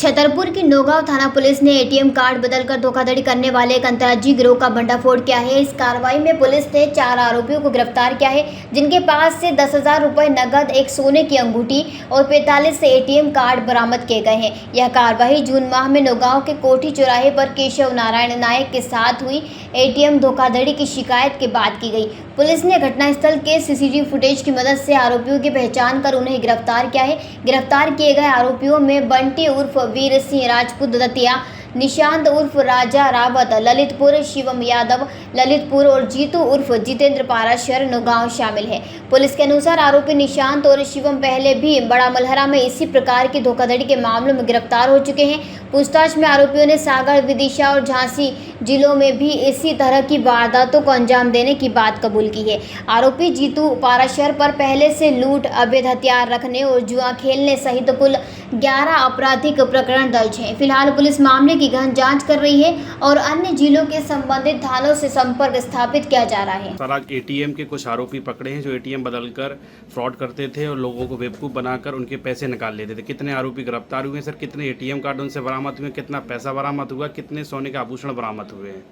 छतरपुर की नौगांव थाना पुलिस ने एटीएम कार्ड बदलकर धोखाधड़ी करने वाले एक अंतर्राज्यीय गिरोह का भंडाफोड़ किया है। इस कार्रवाई में पुलिस ने 4 आरोपियों को गिरफ्तार किया है, जिनके पास से 10,000 रुपये नकद, एक सोने की अंगूठी और 45 से एटीएम कार्ड बरामद किए गए हैं। यह कार्रवाई जून माह में नौगांव के कोठी चौराहे पर केशव नारायण नायक के साथ हुई एटीएम धोखाधड़ी की शिकायत के बाद की गई। पुलिस ने घटनास्थल के सीसीटीवी फुटेज की मदद से आरोपियों की पहचान कर उन्हें गिरफ्तार किया है। गिरफ्तार किए गए आरोपियों में बंटी उर्फ वीर सिंह राजपूत दतिया, निशांत उर्फ राजा रावत ललितपुर, शिवम यादव ललितपुर और जीतू उर्फ जितेंद्र पाराशर नौगांव शामिल है। पुलिस के अनुसार आरोपी निशांत और शिवम पहले भी बड़ा मलहरा में इसी प्रकार की धोखाधड़ी के मामलों में गिरफ्तार हो चुके हैं। पूछताछ में आरोपियों ने सागर, विदिशा और झांसी जिलों में भी इसी तरह की वारदातों को अंजाम देने की बात कबूल की है। आरोपी जीतू पाराशर पर पहले से लूट, अवैध हथियार रखने और जुआ खेलने सहित कुल 11 आपराधिक प्रकरण दर्ज हैं। फिलहाल पुलिस मामले की गहन जांच कर रही है और अन्य जिलों के संबंधित थानों से संपर्क स्थापित किया जा रहा है। सर, आज एटीएम के कुछ आरोपी पकड़े हैं जो एटीएम बदलकर फ्रॉड करते थे और लोगों को बेवकूफ़ बनाकर उनके पैसे निकाल लेते थे। कितने आरोपी गिरफ्तार हुए हैं सर? कितने एटीएम कार्ड उनसे बरामद हुए? कितना पैसा बरामद हुआ? कितने सोने के आभूषण बरामद हुए हैं?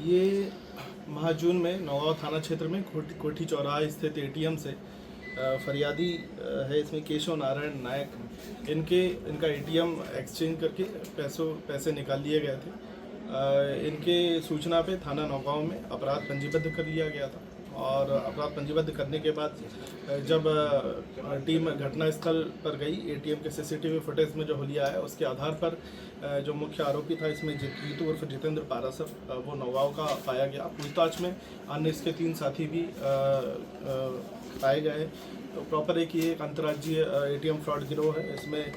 ये माह जून में नौगांव थाना क्षेत्र में कोठी चौराहा स्थित एटीएम से फरियादी है, इसमें केशव नारायण नायक, इनका एटीएम एक्सचेंज करके पैसे निकाल लिए गए थे। इनके सूचना पे थाना नौगांव में अपराध पंजीबद्ध कर लिया गया था और अपराध पंजीबद्ध करने के बाद जब टीम घटनास्थल पर गई, एटीएम के सीसीटीवी फुटेज में जो हुलिया है उसके आधार पर जो मुख्य आरोपी था इसमें जीतू उर्फ जितेंद्र पाराशर, वो नौगांव का पाया गया। पूछताछ में अन्य इसके 3 साथी भी पाए गए। तो प्रॉपर एक अंतर्राज्यीय एटीएम फ्रॉड गिरोह है। इसमें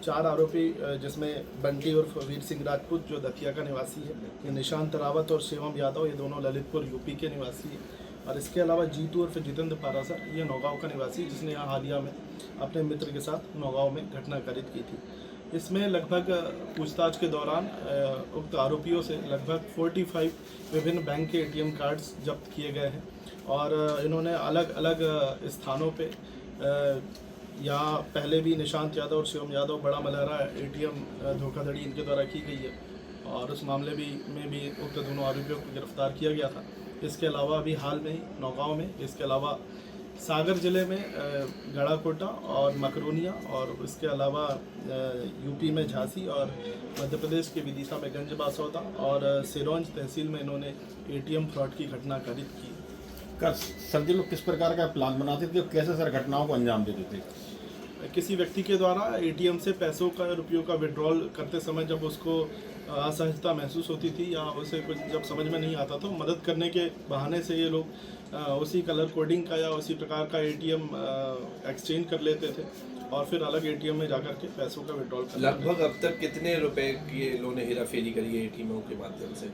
4 आरोपी, जिसमें बंटी उर्फ वीर सिंह राजपूत जो दतिया का निवासी है, ये निशांत रावत और शिवम यादव, ये दोनों ललितपुर यूपी के निवासी हैं, और इसके अलावा जीतू उर्फ जितेंद्र पाराशर, ये नौगांव का निवासी, जिसने यहाँ हालिया में अपने मित्र के साथ नौगांव में घटना कारित की थी। इसमें लगभग पूछताछ के दौरान उक्त आरोपियों से लगभग 45 विभिन्न बैंक के एटीएम कार्ड्स जब्त किए गए हैं और इन्होंने अलग अलग स्थानों पे यहाँ पहले भी निशांत यादव और शिवम यादव बड़ा मलहरा एटीएम धोखाधड़ी इनके द्वारा की गई है और उस मामले में भी उक्त दोनों आरोपियों को गिरफ्तार किया गया था। इसके अलावा अभी हाल में ही नौगांव में, इसके अलावा सागर जिले में गड़ाकोटा और मकरोनिया, और इसके अलावा यूपी में झांसी और मध्य प्रदेश के विदिशा में गंज बासौदा और सिरोंज तहसील में इन्होंने एटीएम फ्रॉड की घटना कारित की। सर जी, लोग किस प्रकार का प्लान बनाते थे, कैसे सर घटनाओं को अंजाम देते थे? किसी व्यक्ति के द्वारा एटीएम से पैसों का, रुपयों का विड्रॉल करते समय जब उसको असहजता महसूस होती थी या उसे कुछ जब समझ में नहीं आता तो मदद करने के बहाने से ये लोग उसी कलर कोडिंग का या उसी प्रकार का एटीएम एक्सचेंज कर लेते थे और फिर अलग एटीएम में जाकर के पैसों का विड्रॉल कर। लगभग अब तक कितने रुपए की इन्होंने हेराफेरी करी है एटीएमों के माध्यम से?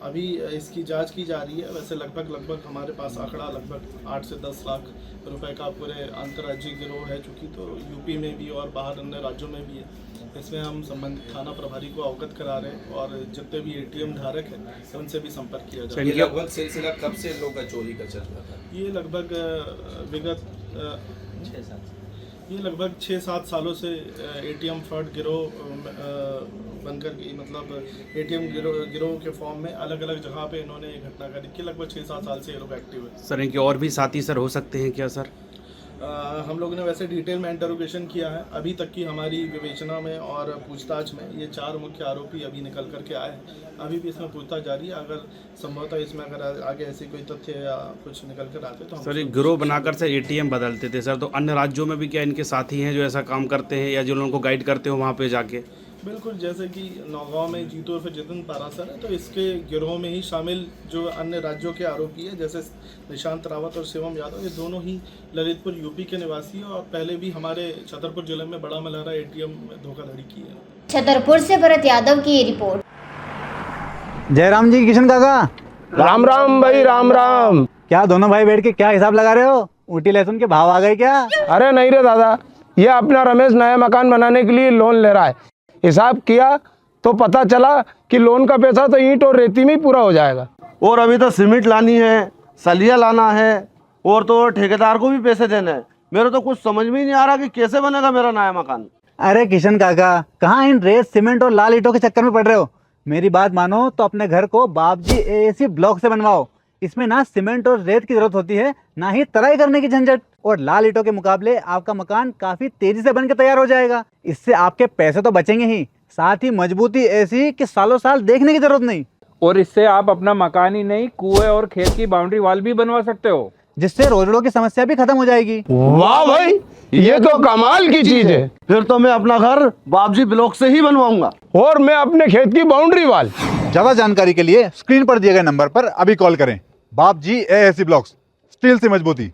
अभी इसकी जांच की जा रही है। वैसे लगभग हमारे पास आंकड़ा लगभग 8 से 10 लाख रुपए का पूरे अंतर्राज्यीय गिरोह है, चूँकि तो यूपी में भी और बाहर अन्य राज्यों में भी है। इसमें हम संबंधित थाना प्रभारी को अवगत करा रहे हैं और जितने भी एटीएम धारक हैं उनसे भी संपर्क किया जा रहा है। ये लगभग सिलसिला कब से लोगों का चोरी का चल रहा था? ये लगभग विगत 6-7 सालों से एटीएम फ्रॉड गिरोह बनकर, मतलब एटीएम गिरोह के फॉर्म में अलग अलग जगह पे इन्होंने ये घटना करी कि लगभग 6-7 साल से ये लोग एक्टिव है। सर, इनके और भी साथी सर हो सकते हैं क्या सर? हम लोगों ने वैसे डिटेल में इंटरोगेशन किया है। अभी तक की हमारी विवेचना में और पूछताछ में ये 4 मुख्य आरोपी अभी निकल करके आए हैं। अभी भी इसमें पूछताछ जारी है। अगर संभवतः इसमें अगर आगे ऐसे कोई तथ्य या कुछ निकल कर आते तो सर, एक गिरोह बनाकर से एटीएम बदलते थे सर, तो अन्य राज्यों में भी क्या इनके साथी हैं जो ऐसा काम करते हैं या जो लोगों को गाइड करते हो वहाँ पे जाके? बिल्कुल, जैसे कि नौगांव में जीतू उर्फ जितेंद्र पाराशर है, तो इसके गिरोह में ही शामिल जो अन्य राज्यों के आरोपी है, जैसे निशांत रावत और शिवम यादव, ये दोनों ही ललितपुर यूपी के निवासी हैं और पहले भी हमारे छतरपुर जिले में बड़ा मलहरा एटीएम धोखाधड़ी की है। छतरपुर से भरत यादव की ये रिपोर्ट। जयराम जी, किशन काका, राम राम भाई, राम राम। क्या दोनों भाई बैठ के क्या हिसाब लगा रहे हो? ऊटी लहसुन के भाव आ गए क्या? अरे नहीं रे दादा, ये अपना रमेश नया मकान बनाने के लिए लोन ले रहा है। हिसाब किया तो पता चला कि लोन का पैसा तो ईंट और रेती में ही पूरा हो जाएगा। और अभी तो सीमेंट लानी है, सलिया लाना है और तो ठेकेदार को भी पैसे देने हैं। मेरे तो कुछ समझ में ही नहीं आ रहा कि कैसे बनेगा मेरा नया मकान। अरे किशन काका, कहाँ इन रेत सीमेंट और लाल ईंटों के चक्कर में पड़ रहे हो। मेरी बात मानो तो अपने घर को बाबजी एएसी ब्लॉक से बनवाओ। इसमें ना सीमेंट और रेत की जरूरत होती है, ना ही तराई करने की झंझट। और लाल ईंटों के मुकाबले आपका मकान काफी तेजी से बनकर तैयार हो जाएगा। इससे आपके पैसे तो बचेंगे ही, साथ ही मजबूती ऐसी कि सालों साल देखने की जरूरत नहीं। और इससे आप अपना मकान ही नहीं, कुएं और खेत की बाउंड्री वॉल भी बनवा सकते हो, जिससे रोजड़ों की समस्या भी खत्म हो जाएगी। वाह भाई, ये तो कमाल की चीज है। फिर तो मैं अपना घर बाबजी ब्लॉक से ही बनवाऊंगा। और मैं अपने खेत की बाउंड्री वाल। ज्यादा जानकारी के लिए स्क्रीन पर दिए गए नंबर पर अभी कॉल करें। बाबजी एएसी ब्लॉक्स, स्टील से मजबूती।